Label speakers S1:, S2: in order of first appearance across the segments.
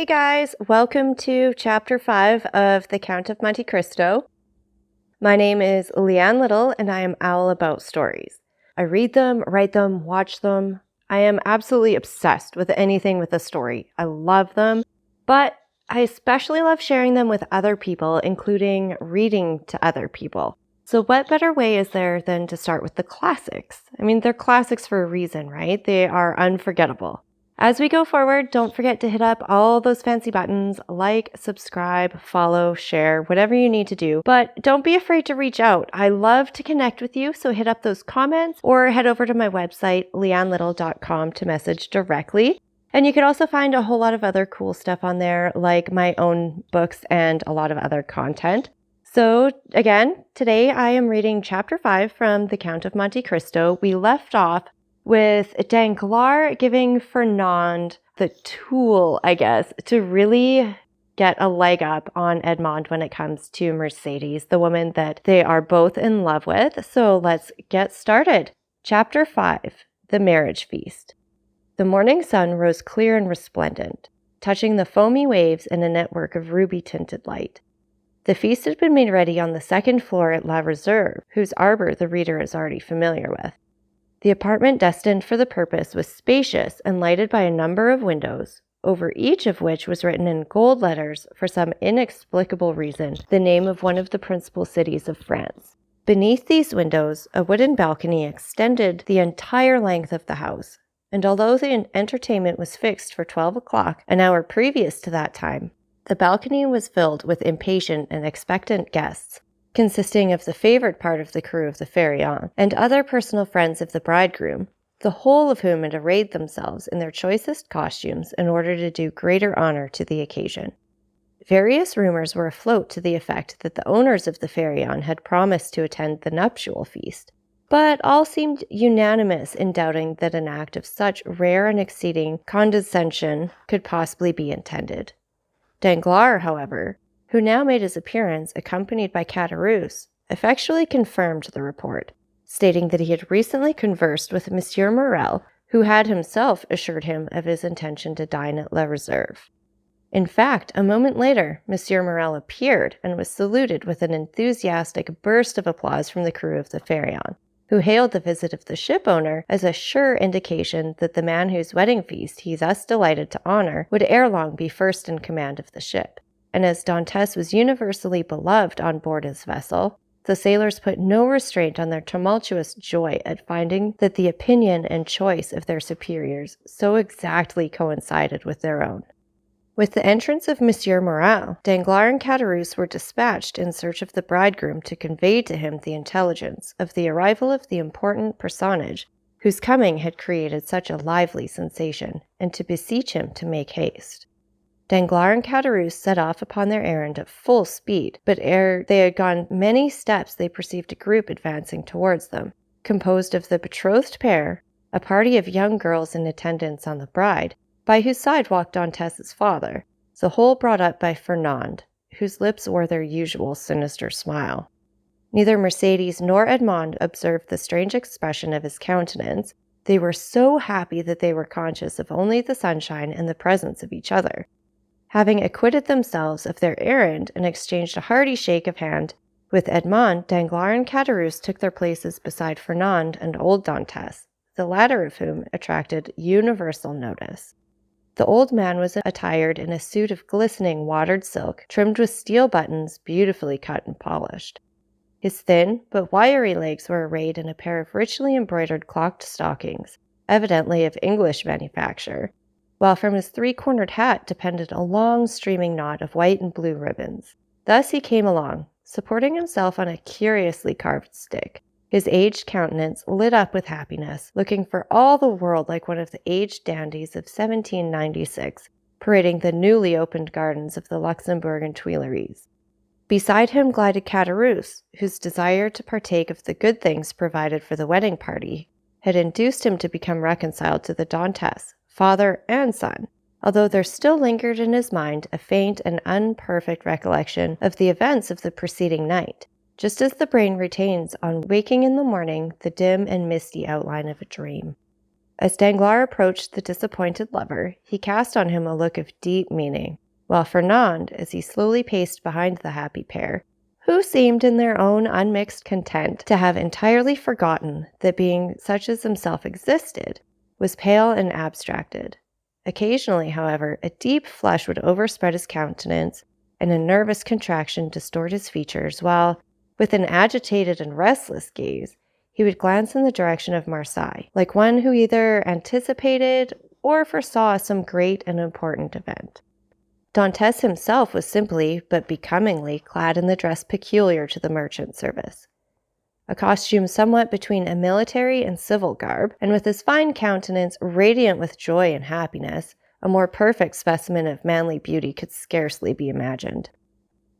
S1: Hey guys, welcome to Chapter 5 of The Count of Monte Cristo. My name is Leanne Little and I am all about stories. I read them, write them, watch them. I am absolutely obsessed with anything with a story. I love them, but I especially love sharing them with other people, including reading to other people. So what better way is there than to start with the classics? I mean, they're classics for a reason, right? They are unforgettable. As we go forward, don't forget to hit up all those fancy buttons, like, subscribe, follow, share, whatever you need to do. But don't be afraid to reach out. I love to connect with you, so hit up those comments or head over to my website, leannelittle.com, to message directly. And you can also find a whole lot of other cool stuff on there, like my own books and a lot of other content. So again, today I am reading Chapter 5 from The Count of Monte Cristo. We left off with Danglars giving Fernand the tool, I guess, to really get a leg up on Edmond when it comes to Mercedes, the woman that they are both in love with. So let's get started. Chapter 5, The Marriage Feast. The morning sun rose clear and resplendent, touching the foamy waves in a network of ruby-tinted light. The feast had been made ready on the second floor at La Reserve, whose arbor the reader is already familiar with. The apartment destined for the purpose was spacious and lighted by a number of windows, over each of which was written in gold letters, for some inexplicable reason, the name of one of the principal cities of France. Beneath these windows, a wooden balcony extended the entire length of the house, and although the entertainment was fixed for 12 o'clock, an hour previous to that time, the balcony was filled with impatient and expectant guests, consisting of the favored part of the crew of the Pharaon and other personal friends of the bridegroom, the whole of whom had arrayed themselves in their choicest costumes in order to do greater honor to the occasion. Various rumors were afloat to the effect that the owners of the Pharaon had promised to attend the nuptial feast, but all seemed unanimous in doubting that an act of such rare and exceeding condescension could possibly be intended. Danglars, however, who now made his appearance accompanied by Caderousse, effectually confirmed the report, stating that he had recently conversed with Monsieur Morel, who had himself assured him of his intention to dine at La Reserve. In fact, a moment later, Monsieur Morel appeared and was saluted with an enthusiastic burst of applause from the crew of the Pharaon, who hailed the visit of the ship owner as a sure indication that the man whose wedding feast he thus delighted to honor would ere long be first in command of the ship. And as Dantès was universally beloved on board his vessel, the sailors put no restraint on their tumultuous joy at finding that the opinion and choice of their superiors so exactly coincided with their own. With the entrance of Monsieur Morel, Danglars and Caderousse were dispatched in search of the bridegroom to convey to him the intelligence of the arrival of the important personage whose coming had created such a lively sensation, and to beseech him to make haste. Danglars and Caderousse set off upon their errand at full speed, but ere they had gone many steps they perceived a group advancing towards them, composed of the betrothed pair, a party of young girls in attendance on the bride, by whose side walked Dantès' father, the whole brought up by Fernand, whose lips wore their usual sinister smile. Neither Mercedes nor Edmond observed the strange expression of his countenance. They were so happy that they were conscious of only the sunshine and the presence of each other. Having acquitted themselves of their errand and exchanged a hearty shake of hand with Edmond, Danglars and Caderousse took their places beside Fernand and old Dantès, the latter of whom attracted universal notice. The old man was attired in a suit of glistening watered silk, trimmed with steel buttons, beautifully cut and polished. His thin but wiry legs were arrayed in a pair of richly embroidered clocked stockings, evidently of English manufacture, while from his three-cornered hat depended a long streaming knot of white and blue ribbons. Thus he came along, supporting himself on a curiously carved stick, his aged countenance lit up with happiness, looking for all the world like one of the aged dandies of 1796, parading the newly opened gardens of the Luxembourg and Tuileries. Beside him glided Caderousse, whose desire to partake of the good things provided for the wedding party had induced him to become reconciled to the Dantès, father and son, although there still lingered in his mind a faint and unperfect recollection of the events of the preceding night, just as the brain retains on waking in the morning the dim and misty outline of a dream. As Danglars approached the disappointed lover, he cast on him a look of deep meaning, while Fernand, as he slowly paced behind the happy pair, who seemed in their own unmixed content to have entirely forgotten that being such as himself existed, was pale and abstracted. Occasionally, however, a deep flush would overspread his countenance, and a nervous contraction distort his features, while, with an agitated and restless gaze, he would glance in the direction of Marseille, like one who either anticipated or foresaw some great and important event. Dantès himself was simply, but becomingly, clad in the dress peculiar to the merchant service. A costume somewhat between a military and civil garb, and with his fine countenance radiant with joy and happiness, a more perfect specimen of manly beauty could scarcely be imagined.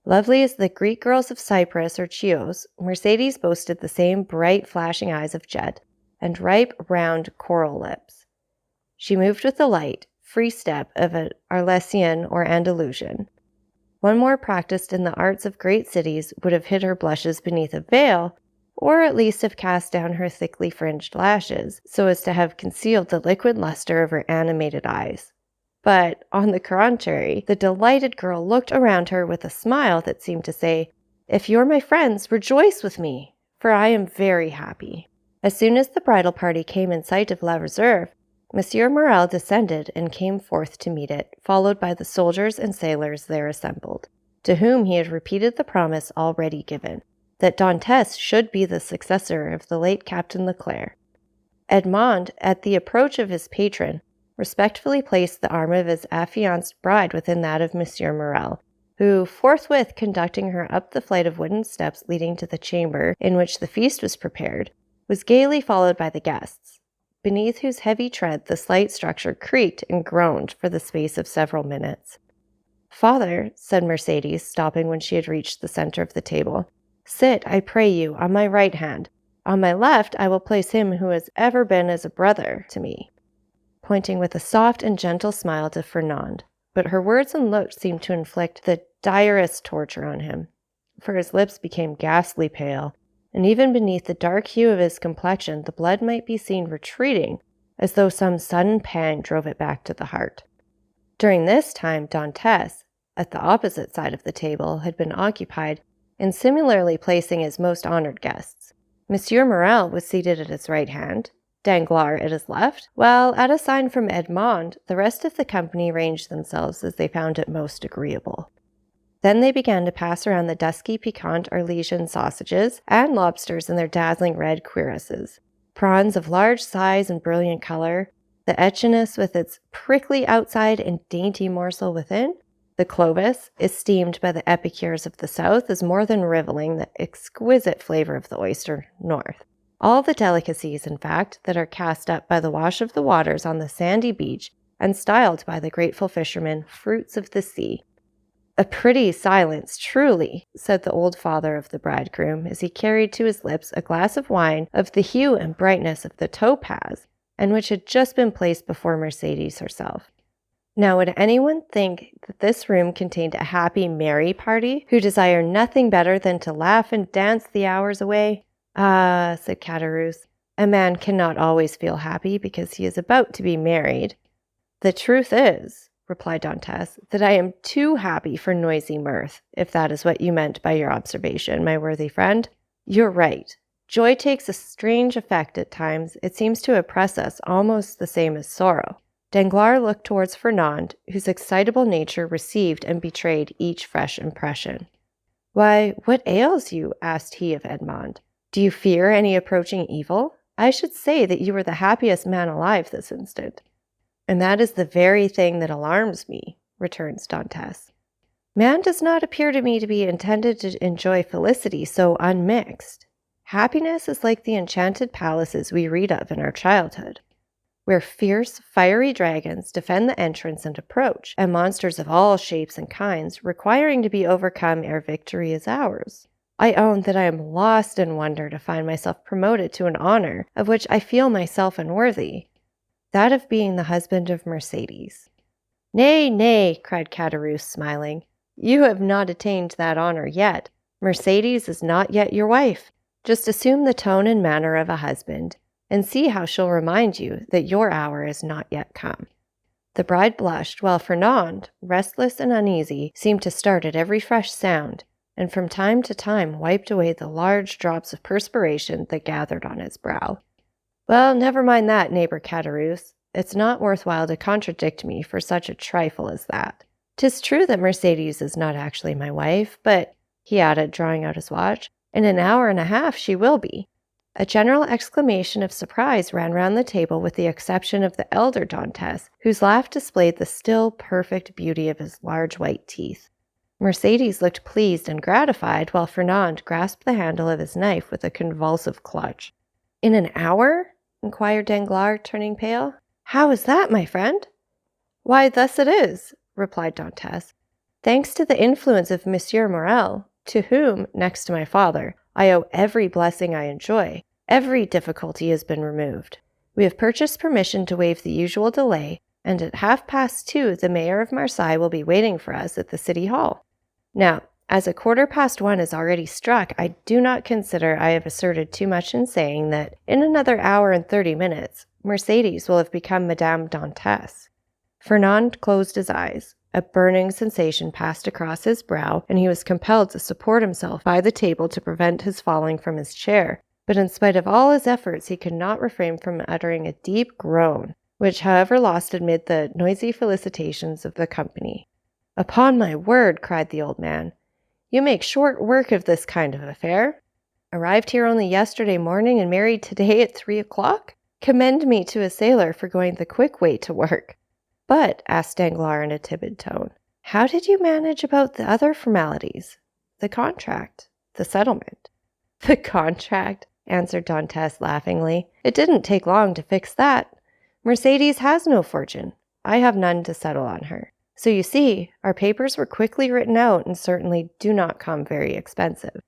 S1: Lovely as the Greek girls of Cyprus or Chios, Mercédès boasted the same bright flashing eyes of jet, and ripe, round, coral lips. She moved with the light, free step of an Arlesian or Andalusian. One more practiced in the arts of great cities would have hid her blushes beneath a veil, or at least have cast down her thickly fringed lashes, so as to have concealed the liquid luster of her animated eyes. But, on the contrary, the delighted girl looked around her with a smile that seemed to say, "If you're my friends, rejoice with me, for I am very happy." As soon as the bridal party came in sight of La Réserve, Monsieur Morrel descended and came forth to meet it, followed by the soldiers and sailors there assembled, to whom he had repeated the promise already given, that Dantès should be the successor of the late Captain Leclerc. Edmond, at the approach of his patron, respectfully placed the arm of his affianced bride within that of Monsieur Morrel, who, forthwith conducting her up the flight of wooden steps leading to the chamber in which the feast was prepared, was gaily followed by the guests, beneath whose heavy tread the slight structure creaked and groaned for the space of several minutes. "Father," said Mercédès, stopping when she had reached the center of the table, "sit, I pray you, on my right hand. On my left I will place him who has ever been as a brother to me," pointing with a soft and gentle smile to Fernand, but her words and looks seemed to inflict the direst torture on him, for his lips became ghastly pale, and even beneath the dark hue of his complexion the blood might be seen retreating, as though some sudden pang drove it back to the heart. During this time Dantès, at the opposite side of the table, had been occupied in similarly placing his most honored guests. Monsieur Morrel was seated at his right hand, Danglars at his left, while at a sign from Edmond, the rest of the company ranged themselves as they found it most agreeable. Then they began to pass around the dusky piquant Arlesian sausages and lobsters in their dazzling red cuirasses, prawns of large size and brilliant color, the echinus with its prickly outside and dainty morsel within, the clovis, esteemed by the epicures of the south as more than rivaling the exquisite flavor of the oyster north. All the delicacies, in fact, that are cast up by the wash of the waters on the sandy beach and styled by the grateful fishermen fruits of the sea. "A pretty silence, truly," said the old father of the bridegroom as he carried to his lips a glass of wine of the hue and brightness of the topaz, and which had just been placed before Mercédès herself. Now, would anyone think that this room contained a happy, merry party, who desire nothing better than to laugh and dance the hours away? "Ah," said Caderousse, "a man cannot always feel happy because he is about to be married." "The truth is," replied Dantès, "that I am too happy for noisy mirth, if that is what you meant by your observation, my worthy friend. You're right. Joy takes a strange effect at times. It seems to oppress us almost the same as sorrow." Danglars looked towards Fernand, whose excitable nature received and betrayed each fresh impression. "Why, what ails you?" asked he of Edmond. "Do you fear any approaching evil? I should say that you were the happiest man alive this instant." "And that is the very thing that alarms me," returns Dantès. "Man does not appear to me to be intended to enjoy felicity so unmixed. Happiness is like the enchanted palaces we read of in our childhood, where fierce, fiery dragons defend the entrance and approach, and monsters of all shapes and kinds requiring to be overcome ere victory is ours. I own that I am lost in wonder to find myself promoted to an honor of which I feel myself unworthy, that of being the husband of Mercédès." "Nay, nay," cried Caderousse, smiling, "you have not attained that honor yet. Mercédès is not yet your wife. Just assume the tone and manner of a husband, and see how she'll remind you that your hour is not yet come." The bride blushed, while Fernand, restless and uneasy, seemed to start at every fresh sound, and from time to time wiped away the large drops of perspiration that gathered on his brow. "Well, never mind that, neighbor Caderousse. It's not worthwhile to contradict me for such a trifle as that. 'Tis true that Mercedes is not actually my wife, but," he added, drawing out his watch, "in an hour and a half she will be." A general exclamation of surprise ran round the table, with the exception of the elder Dantès, whose laugh displayed the still perfect beauty of his large white teeth. Mercedes looked pleased and gratified, while Fernand grasped the handle of his knife with a convulsive clutch. "In an hour?" inquired Danglars, turning pale. "How is that, my friend?" "Why, thus it is," replied Dantès. "Thanks to the influence of Monsieur Morrel, to whom, next to my father, I owe every blessing I enjoy, every difficulty has been removed. We have purchased permission to waive the usual delay, and at 2:30 the mayor of Marseille will be waiting for us at the city hall. Now, as 1:15 is already struck, I do not consider I have asserted too much in saying that in another hour and 30 minutes, Mercedes will have become Madame Dantès." Fernand closed his eyes. A burning sensation passed across his brow, and he was compelled to support himself by the table to prevent his falling from his chair. But in spite of all his efforts, he could not refrain from uttering a deep groan, which, however, lost amid the noisy felicitations of the company. "Upon my word," cried the old man, "you make short work of this kind of affair. Arrived here only yesterday morning and married today at 3 o'clock? Commend me to a sailor for going the quick way to work." "But," asked Danglars in a timid tone, "how did you manage about the other formalities? The contract, the settlement?" "The contract," answered Dantès laughingly. "It didn't take long to fix that. Mercedes has no fortune. I have none to settle on her. So you see, our papers were quickly written out and certainly do not come very expensive."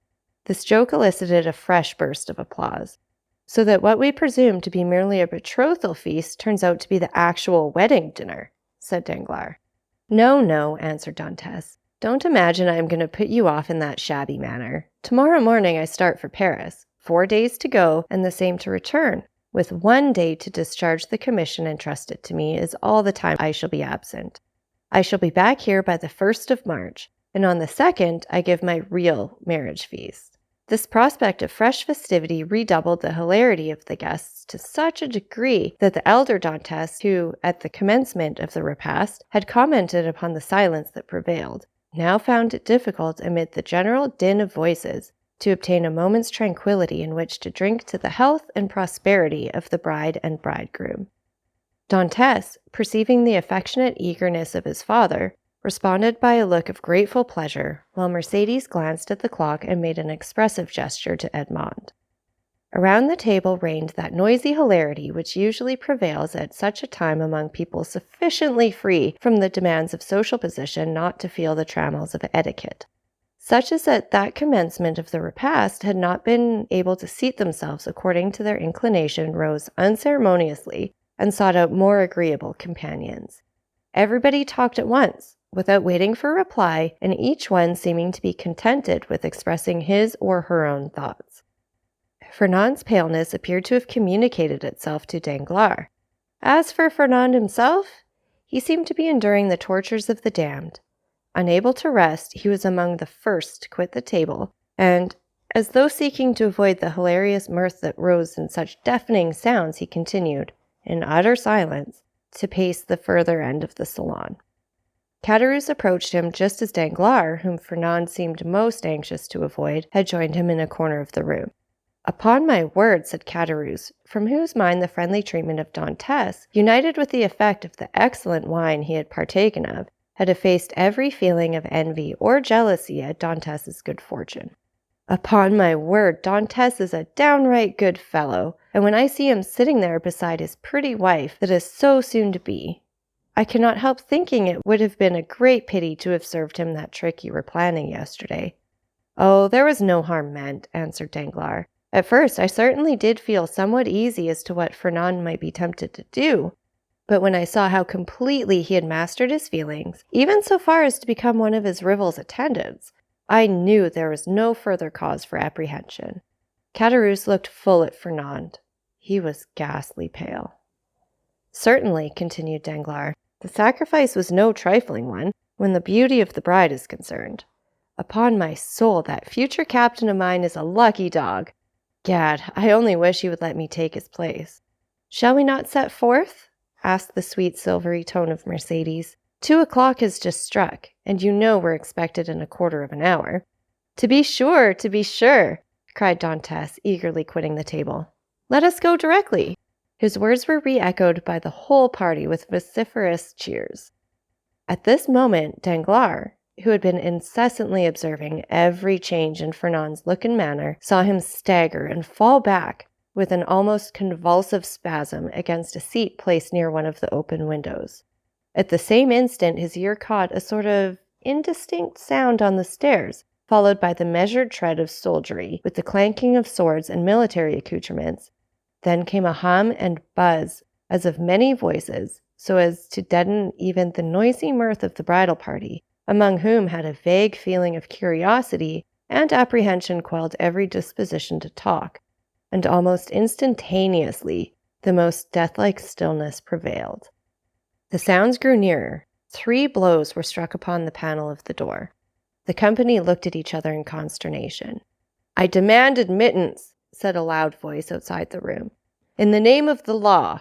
S1: This joke elicited a fresh burst of applause. "So that what we presume to be merely a betrothal feast turns out to be the actual wedding dinner," said Danglars. "No, no," answered Dantès. "Don't imagine I am going to put you off in that shabby manner. Tomorrow morning I start for Paris. 4 days to go and the same to return, with 1 day to discharge the commission entrusted to me is all the time I shall be absent. I shall be back here by the 1st of March, and on the 2nd I give my real marriage feast." This prospect of fresh festivity redoubled the hilarity of the guests to such a degree that the elder Dantès, who, at the commencement of the repast, had commented upon the silence that prevailed, now found it difficult, amid the general din of voices, to obtain a moment's tranquillity in which to drink to the health and prosperity of the bride and bridegroom. Dantès, perceiving the affectionate eagerness of his father, responded by a look of grateful pleasure, while Mercedes glanced at the clock and made an expressive gesture to Edmond. Around the table reigned that noisy hilarity which usually prevails at such a time among people sufficiently free from the demands of social position not to feel the trammels of etiquette. Such as at that commencement of the repast had not been able to seat themselves according to their inclination rose unceremoniously and sought out more agreeable companions. Everybody talked at once, without waiting for reply, and each one seeming to be contented with expressing his or her own thoughts. Fernand's paleness appeared to have communicated itself to Danglars. As for Fernand himself, he seemed to be enduring the tortures of the damned. Unable to rest, he was among the first to quit the table, and, as though seeking to avoid the hilarious mirth that rose in such deafening sounds, he continued, in utter silence, to pace the further end of the salon. Caderousse approached him just as Danglars, whom Fernand seemed most anxious to avoid, had joined him in a corner of the room. "Upon my word," said Caderousse, from whose mind the friendly treatment of Dantès, united with the effect of the excellent wine he had partaken of, had effaced every feeling of envy or jealousy at Dantès' good fortune. "Upon my word, Dantès is a downright good fellow, and when I see him sitting there beside his pretty wife that is so soon to be, I cannot help thinking it would have been a great pity to have served him that trick you were planning yesterday." "Oh, there was no harm meant," answered Danglars. "At first I certainly did feel somewhat easy as to what Fernand might be tempted to do, but when I saw how completely he had mastered his feelings, even so far as to become one of his rival's attendants, I knew there was no further cause for apprehension." Caderousse looked full at Fernand. He was ghastly pale. "Certainly," continued Danglars, "the sacrifice was no trifling one when the beauty of the bride is concerned. Upon my soul, that future captain of mine is a lucky dog. Gad, I only wish he would let me take his place." "Shall we not set forth?" asked the sweet silvery tone of Mercedes. 2 o'clock has just struck, and you know we're expected in a quarter of an hour." To be sure, cried Dantès, eagerly quitting the table. "Let us go directly." His words were re-echoed by the whole party with vociferous cheers. At this moment, Danglars, who had been incessantly observing every change in Fernand's look and manner, saw him stagger and fall back with an almost convulsive spasm against a seat placed near one of the open windows. At the same instant, his ear caught a sort of indistinct sound on the stairs, followed by the measured tread of soldiery, with the clanking of swords and military accoutrements. Then came a hum and buzz, as of many voices, so as to deaden even the noisy mirth of the bridal party, among whom had a vague feeling of curiosity and apprehension quelled every disposition to talk, and almost instantaneously the most death-like stillness prevailed. The sounds grew nearer. 3 blows were struck upon the panel of the door. The company looked at each other in consternation. "I demand admittance," said a loud voice outside the room. "In the name of the law."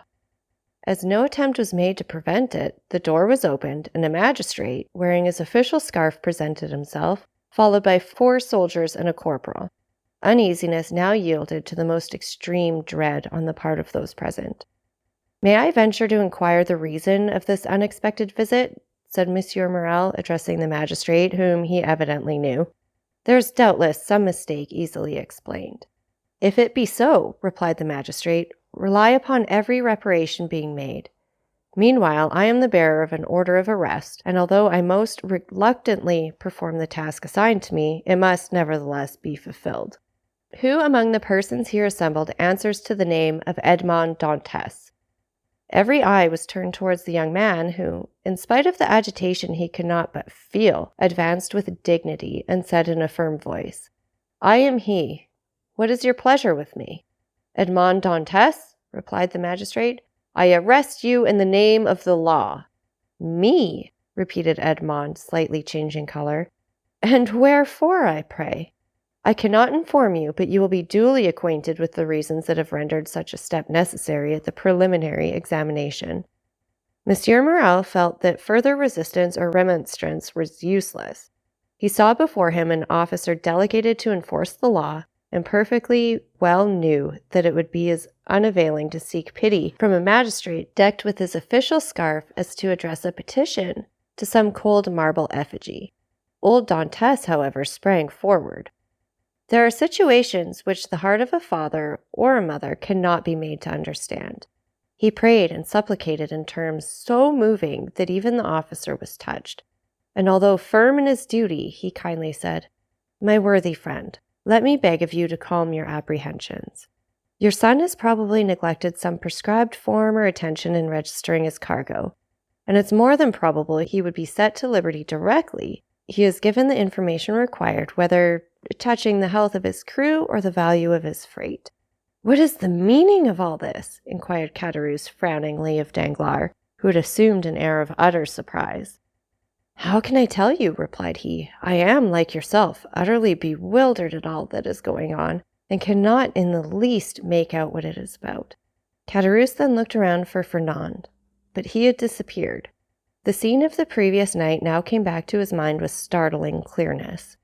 S1: As no attempt was made to prevent it, the door was opened, and a magistrate, wearing his official scarf, presented himself, followed by 4 soldiers and a corporal. Uneasiness now yielded to the most extreme dread on the part of those present. "May I venture to inquire the reason of this unexpected visit?" said Monsieur Morrel, addressing the magistrate, whom he evidently knew. "There is doubtless some mistake easily explained." "If it be so," replied the magistrate, "rely upon every reparation being made. Meanwhile, I am the bearer of an order of arrest, and although I most reluctantly perform the task assigned to me, it must nevertheless be fulfilled. Who among the persons here assembled answers to the name of Edmond Dantès?" Every eye was turned towards the young man who, in spite of the agitation he could not but feel, advanced with dignity and said in a firm voice, "I am he. What is your pleasure with me?" "Edmond Dantès," replied the magistrate, "I arrest you in the name of the law." "Me?" repeated Edmond, slightly changing color. "And wherefore, I pray?" "I cannot inform you, but you will be duly acquainted with the reasons that have rendered such a step necessary at the preliminary examination." Monsieur Morrel felt that further resistance or remonstrance was useless. He saw before him an officer delegated to enforce the law, and perfectly well knew that it would be as unavailing to seek pity from a magistrate decked with his official scarf as to address a petition to some cold marble effigy. Old Dantès, however, sprang forward. There are situations which the heart of a father or a mother cannot be made to understand. He prayed and supplicated in terms so moving that even the officer was touched, and although firm in his duty, he kindly said, "My worthy friend, let me beg of you to calm your apprehensions. Your son has probably neglected some prescribed form or attention in registering his cargo, and it's more than probable he would be set to liberty directly he has given the information required, whether touching the health of his crew or the value of his freight." "What is the meaning of all this?" inquired Caderousse frowningly of Danglars, who had assumed an air of utter surprise. "How can I tell you?" replied he. "I am, like yourself, utterly bewildered at all that is going on, and cannot in the least make out what it is about." Caderousse then looked around for Fernand, but he had disappeared. The scene of the previous night now came back to his mind with startling clearness.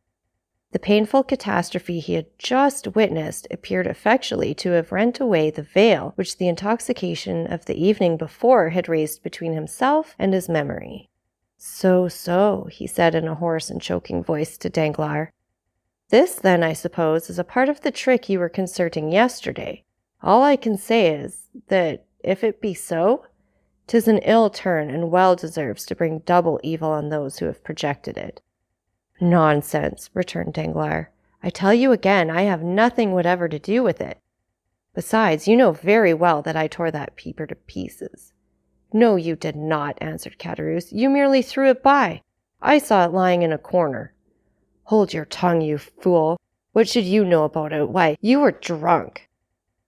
S1: The painful catastrophe he had just witnessed appeared effectually to have rent away the veil which the intoxication of the evening before had raised between himself and his memory. So, he said in a hoarse and choking voice to Danglars. "This, then, I suppose, is a part of the trick you were concerting yesterday. All I can say is, that, if it be so, 'tis an ill turn and well deserves to bring double evil on those who have projected it." "Nonsense," returned Danglars. "I tell you again, I have nothing whatever to do with it. Besides, you know very well that I tore that paper to pieces." "No, you did not," answered Caderousse. "You merely threw it by. I saw it lying in a corner." "Hold your tongue, you fool. What should you know about it? Why, you were drunk."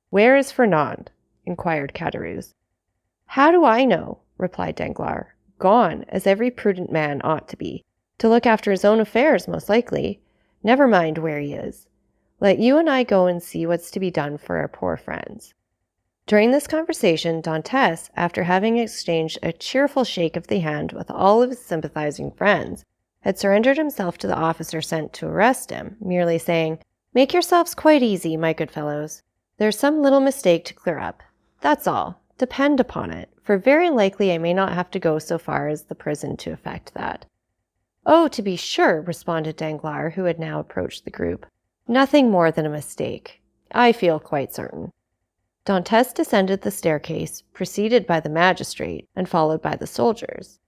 S1: "Where is Fernand?" inquired Caderousse. How do I know? Replied Danglars. Gone, as every prudent man ought to be. To look after his own affairs, most likely. Never mind where he is. Let you and I go and see what's to be done for our poor friends. During this conversation, Dantès, after having exchanged a cheerful shake of the hand with all of his sympathizing friends, had surrendered himself to the officer sent to arrest him, merely saying, "Make yourselves quite easy, my good fellows. There's some little mistake to clear up. That's all. Depend upon it, for very likely I may not have to go so far as the prison to effect that." "Oh, to be sure," responded Danglars, who had now approached the group. "Nothing more than a mistake. I feel quite certain." Dantès descended the staircase, preceded by the magistrate, and followed by the soldiers.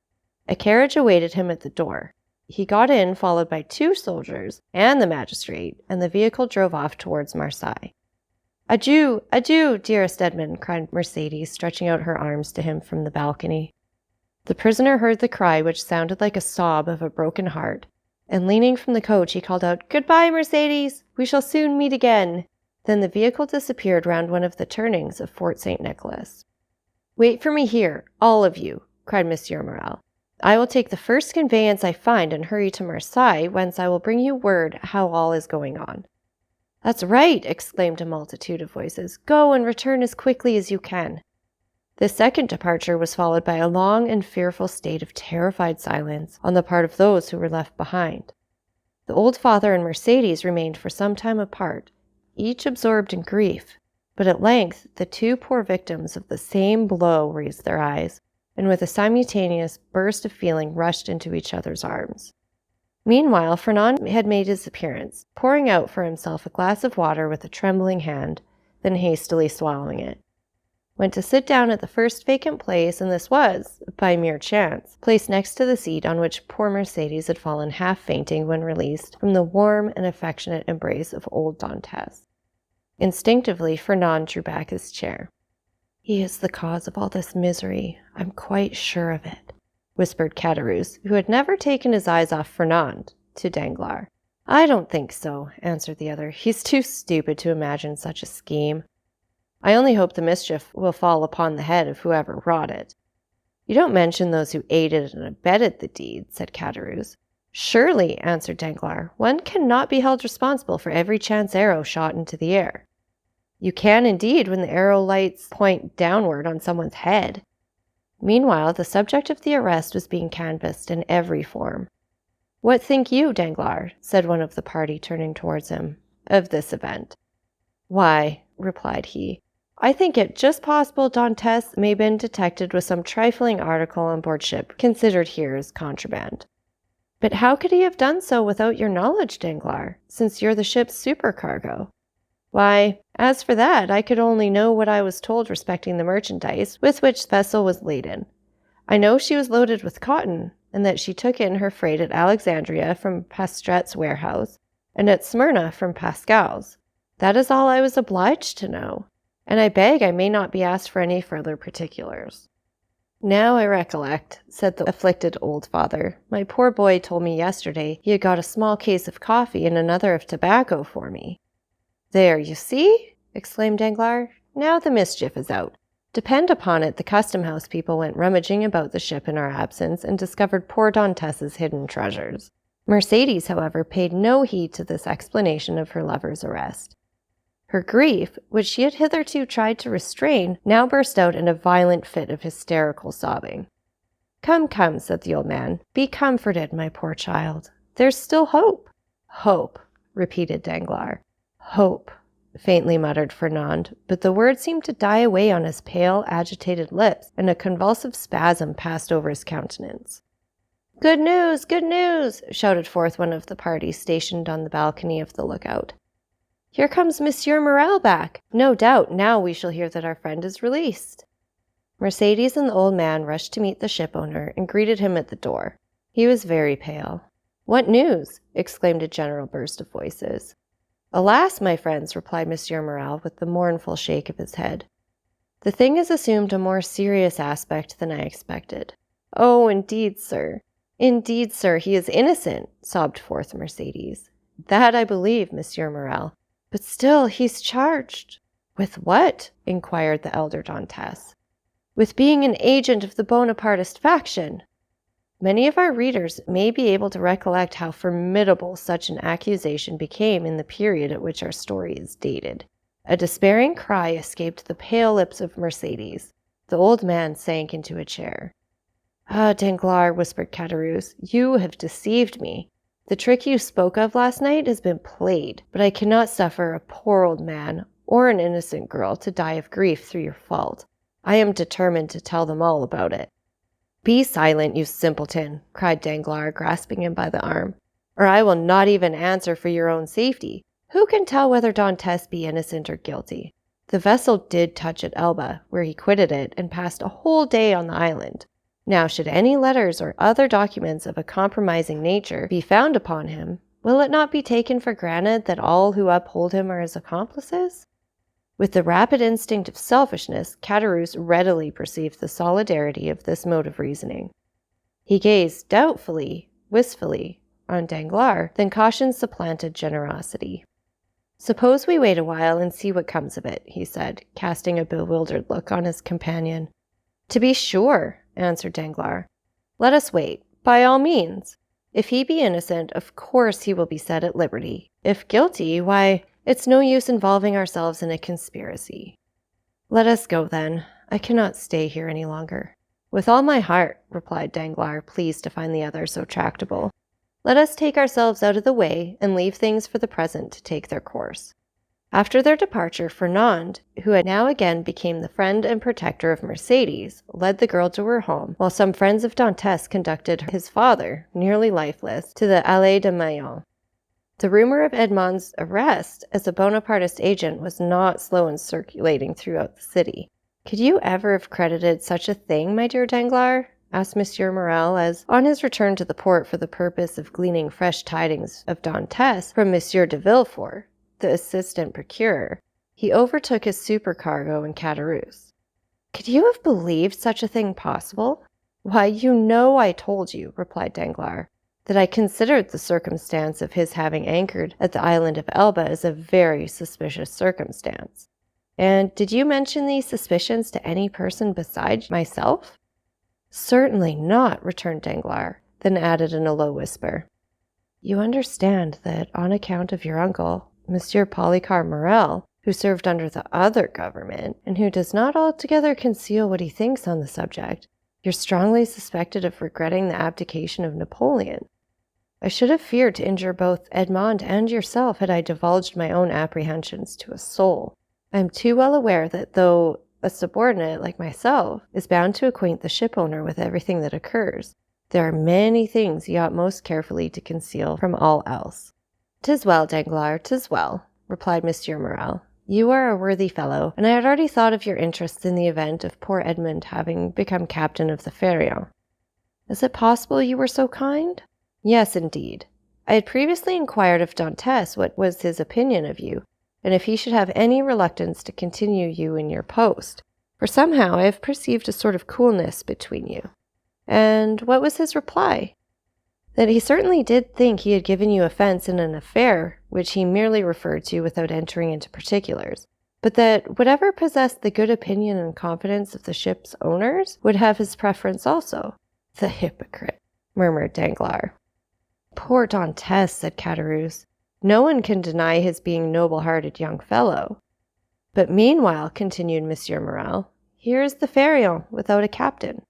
S1: A carriage awaited him at the door. He got in, followed by 2 soldiers and the magistrate, and the vehicle drove off towards Marseilles. "Adieu, adieu, dearest Edmond," cried Mercédès, stretching out her arms to him from the balcony. The prisoner heard the cry, which sounded like a sob of a broken heart, and leaning from the coach, he called out, "Goodbye, Mercédès! We shall soon meet again." Then the vehicle disappeared round one of the turnings of Fort St. Nicholas. "Wait for me here, all of you," cried Monsieur Morrel. "I will take the first conveyance I find and hurry to Marseilles, whence I will bring you word how all is going on." "That's right!" exclaimed a multitude of voices. "Go and return as quickly as you can." This second departure was followed by a long and fearful state of terrified silence on the part of those who were left behind. The old father and Mercédès remained for some time apart, each absorbed in grief, but at length the 2 poor victims of the same blow raised their eyes, and with a simultaneous burst of feeling rushed into each other's arms. Meanwhile, Fernand had made his appearance, pouring out for himself a glass of water with a trembling hand, then hastily swallowing it. Went to sit down at the first vacant place, and this was, by mere chance, placed next to the seat on which poor Mercédès had fallen half fainting when released from the warm and affectionate embrace of old Dantès. Instinctively, Fernand drew back his chair. "He is the cause of all this misery, I'm quite sure of it," whispered Caderousse, who had never taken his eyes off Fernand, to Danglars. "I don't think so," answered the other. "He's too stupid to imagine such a scheme. I only hope the mischief will fall upon the head of whoever wrought it." "You don't mention those who aided and abetted the deed," said Caderousse. "Surely," answered Danglars, "one cannot be held responsible for every chance arrow shot into the air." "You can indeed when the arrow lights point downward on someone's head." Meanwhile, the subject of the arrest was being canvassed in every form. "What think you, Danglars," said one of the party, turning towards him, "of this event?" "Why," replied he, "I think it just possible Dantès may have been detected with some trifling article on board ship, considered here as contraband." "But how could he have done so without your knowledge, Danglars, since you're the ship's supercargo?" "Why, as for that, I could only know what I was told respecting the merchandise with which the vessel was laden. I know she was loaded with cotton, and that she took in her freight at Alexandria from Pastret's warehouse, and at Smyrna from Pascal's. That is all I was obliged to know, and I beg I may not be asked for any further particulars." "Now I recollect," said the afflicted old father. "My poor boy told me yesterday he had got a small case of coffee and another of tobacco for me." "There, you see!" exclaimed Danglars. "Now the mischief is out. Depend upon it, the custom-house people went rummaging about the ship in our absence and discovered poor Dantès' hidden treasures." Mercédès, however, paid no heed to this explanation of her lover's arrest. Her grief, which she had hitherto tried to restrain, now burst out in a violent fit of hysterical sobbing. "Come, come," said the old man. "Be comforted, my poor child. There's still hope." "Hope," repeated Danglars. "Hope," faintly muttered Fernand, but the words seemed to die away on his pale, agitated lips, and a convulsive spasm passed over his countenance. "Good news! Good news!" shouted forth one of the party stationed on the balcony of the lookout. "Here comes Monsieur Morrel back. No doubt now we shall hear that our friend is released." Mercédès and the old man rushed to meet the shipowner and greeted him at the door. He was very pale. "What news?" exclaimed a general burst of voices. "Alas, my friends," replied Monsieur Morrel with the mournful shake of his head, "the thing has assumed a more serious aspect than I expected." "Oh, indeed, sir, he is innocent," sobbed forth Mercédès. "That I believe, Monsieur Morrel. But still he's charged." With what? Inquired the elder Dantes. With being an agent of the Bonapartist faction. Many of our readers may be able to recollect how formidable such an accusation became in the period at which our story is dated. A despairing cry escaped the pale lips of Mercedes. The old man sank into a chair. "Ah, Danglars," whispered Caderousse, "you have deceived me. The trick you spoke of last night has been played, but I cannot suffer a poor old man or an innocent girl to die of grief through your fault. I am determined to tell them all about it." "Be silent, you simpleton," cried Danglars, grasping him by the arm, "or I will not even answer for your own safety. Who can tell whether Dantes be innocent or guilty? The vessel did touch at Elba, where he quitted it, and passed a whole day on the island. Now, should any letters or other documents of a compromising nature be found upon him, will it not be taken for granted that all who uphold him are his accomplices?" With the rapid instinct of selfishness, Caderousse readily perceived the solidarity of this mode of reasoning. He gazed doubtfully, wistfully, on Danglars, then caution supplanted generosity. "Suppose we wait a while and see what comes of it," he said, casting a bewildered look on his companion. "To be sure," answered Danglars. "Let us wait, by all means. If he be innocent, of course he will be set at liberty. If guilty, why, it's no use involving ourselves in a conspiracy." "Let us go, then. I cannot stay here any longer." "With all my heart," replied Danglars, pleased to find the other so tractable. "Let us take ourselves out of the way and leave things for the present to take their course." After their departure, Fernand, who had now again become the friend and protector of Mercedes, led the girl to her home, while some friends of Dantes conducted his father, nearly lifeless, to the Allées de Meilhan. The rumor of Edmond's arrest as a Bonapartist agent was not slow in circulating throughout the city. "Could you ever have credited such a thing, my dear Danglars?" asked Monsieur Morrel, as, on his return to the port for the purpose of gleaning fresh tidings of Dantes from Monsieur de Villefort, the assistant procurer, he overtook his supercargo in Caderousse. "Could you have believed such a thing possible?" "Why, you know I told you," replied Danglars, "that I considered the circumstance of his having anchored at the island of Elba as a very suspicious circumstance." "And did you mention these suspicions to any person besides myself?" "Certainly not," returned Danglars, then added in a low whisper, "You understand that on account of your uncle, Monsieur Policar Morel, who served under the other government, and who does not altogether conceal what he thinks on the subject, you're strongly suspected of regretting the abdication of Napoleon. I should have feared to injure both Edmond and yourself had I divulged my own apprehensions to a soul. I am too well aware that though a subordinate like myself is bound to acquaint the shipowner with everything that occurs, there are many things he ought most carefully to conceal from all else." "'Tis well, Danglars, 'tis well," replied Monsieur Morrel. "You are a worthy fellow, and I had already thought of your interests in the event of poor Edmond having become captain of the Pharaon." "Is it possible you were so kind?" "Yes, indeed. I had previously inquired of Dantes what was his opinion of you, and if he should have any reluctance to continue you in your post, for somehow I have perceived a sort of coolness between you." "And what was his reply?" "That he certainly did think he had given you offense in an affair which he merely referred to without entering into particulars, but that whatever possessed the good opinion and confidence of the ship's owners would have his preference also." "The hypocrite!" murmured Danglars. "Poor Dantes," said Caderousse. "No one can deny his being a noble-hearted young fellow." "But meanwhile," continued Monsieur Morrel, "here is the Pharaon without a captain."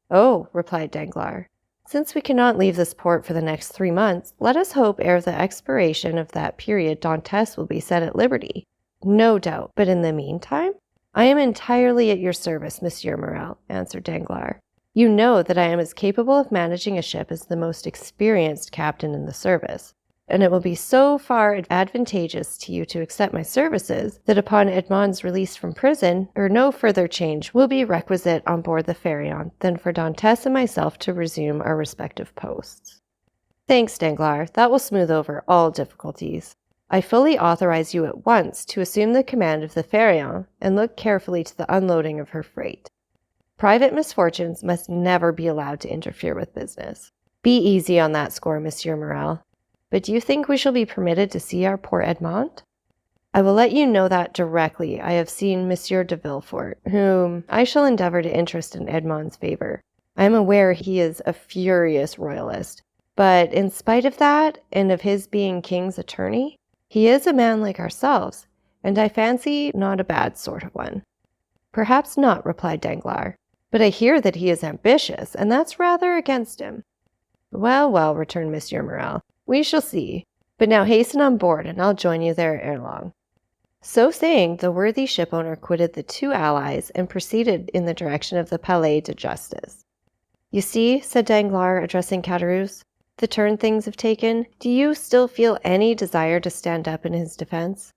S1: "Oh," replied Danglars, "since we cannot leave this port for the next 3 months, let us hope ere the expiration of that period Dantes will be set at liberty." "No doubt, but in the meantime?" "I am entirely at your service, Monsieur Morrel," answered Danglars. "You know that I am as capable of managing a ship as the most experienced captain in the service, and it will be so far advantageous to you to accept my services that upon Edmond's release from prison, no further change will be requisite on board the Pharaon than for Dantes and myself to resume our respective posts." "Thanks, Danglars, that will smooth over all difficulties. I fully authorize you at once to assume the command of the Pharaon and look carefully to the unloading of her freight. Private misfortunes must never be allowed to interfere with business. Be easy on that score, Monsieur Morrel. But do you think we shall be permitted to see our poor Edmond?" I will let you know that directly I have seen Monsieur de Villefort, whom I shall endeavor to interest in Edmond's favor. I am aware he is a furious royalist, but in spite of that, and of his being king's attorney, he is a man like ourselves, and I fancy not a bad sort of one." "Perhaps not," replied Danglars, "but I hear that he is ambitious, and that's rather against him." "Well, well," returned Monsieur Morrel, "we shall see. But now hasten on board, and I'll join you there ere long." So saying, the worthy shipowner quitted the two allies and proceeded in the direction of the Palais de Justice. "You see," said Danglars, addressing Caderousse, "the turn things have taken. Do you still feel any desire to stand up in his defense?"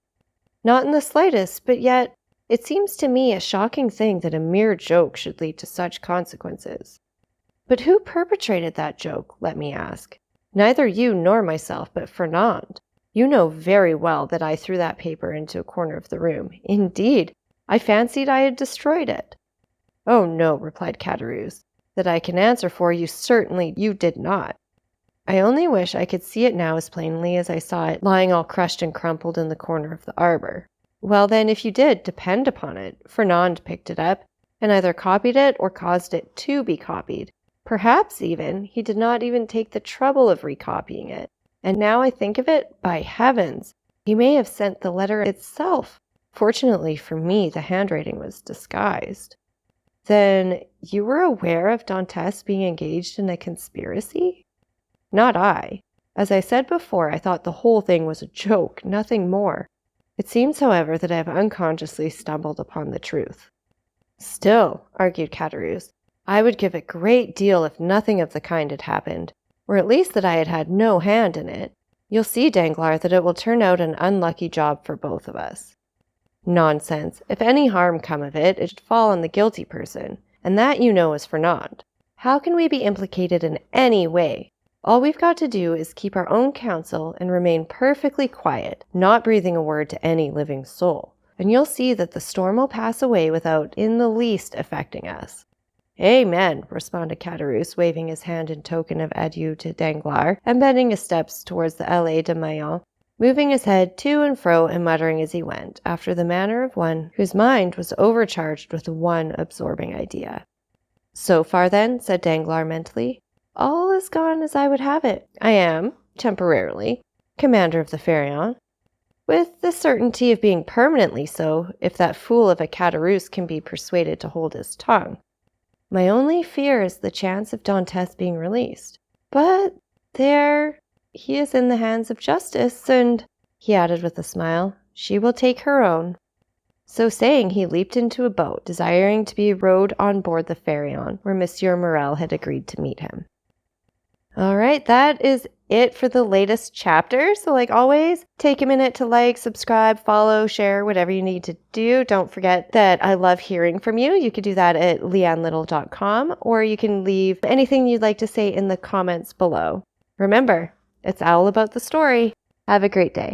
S1: "Not in the slightest, but yet it seems to me a shocking thing that a mere joke should lead to such consequences." "But who perpetrated that joke, let me ask?" "Neither you nor myself, but Fernand. You know very well that I threw that paper into a corner of the room. Indeed, I fancied I had destroyed it." "Oh, no," replied Caderousse. "That I can answer for, certainly you did not. I only wish I could see it now as plainly as I saw it lying all crushed and crumpled in the corner of the arbor." "Well, then, if you did, depend upon it, Fernand picked it up, and either copied it or caused it to be copied. Perhaps, even, he did not even take the trouble of recopying it. And now I think of it, by heavens, he may have sent the letter itself. Fortunately for me, the handwriting was disguised." "Then you were aware of Dantès being engaged in a conspiracy?" "Not I. As I said before, I thought the whole thing was a joke, nothing more. It seems, however, that I have unconsciously stumbled upon the truth." "Still," argued Caderousse, "I would give a great deal if nothing of the kind had happened, or at least that I had had no hand in it. You'll see, Danglars, that it will turn out an unlucky job for both of us." "Nonsense. If any harm come of it, it should fall on the guilty person, and that you know is Fernand. How can we be implicated in any way? All we've got to do is keep our own counsel and remain perfectly quiet, not breathing a word to any living soul, and you'll see that the storm will pass away without in the least affecting us." "Amen," responded Caderousse, waving his hand in token of adieu to Danglars, and bending his steps towards the Allée de Meilhan, moving his head to and fro and muttering as he went, after the manner of one whose mind was overcharged with one absorbing idea. "So far, then," said Danglars mentally, "all is gone as I would have it. I am, temporarily, commander of the Pharaon, with the certainty of being permanently so if that fool of a Caderousse can be persuaded to hold his tongue. My only fear is the chance of Dantès being released. But there, he is in the hands of justice, and," he added with a smile, "she will take her own." So saying, he leaped into a boat, desiring to be rowed on board the Pharaon, where Monsieur Morrel had agreed to meet him. All right, that is it for the latest chapter. So like always, take a minute to like, subscribe, follow, share, whatever you need to do. Don't forget that I love hearing from you. You could do that at leannelittle.com, or you can leave anything you'd like to say in the comments below. Remember, it's all about the story. Have a great day.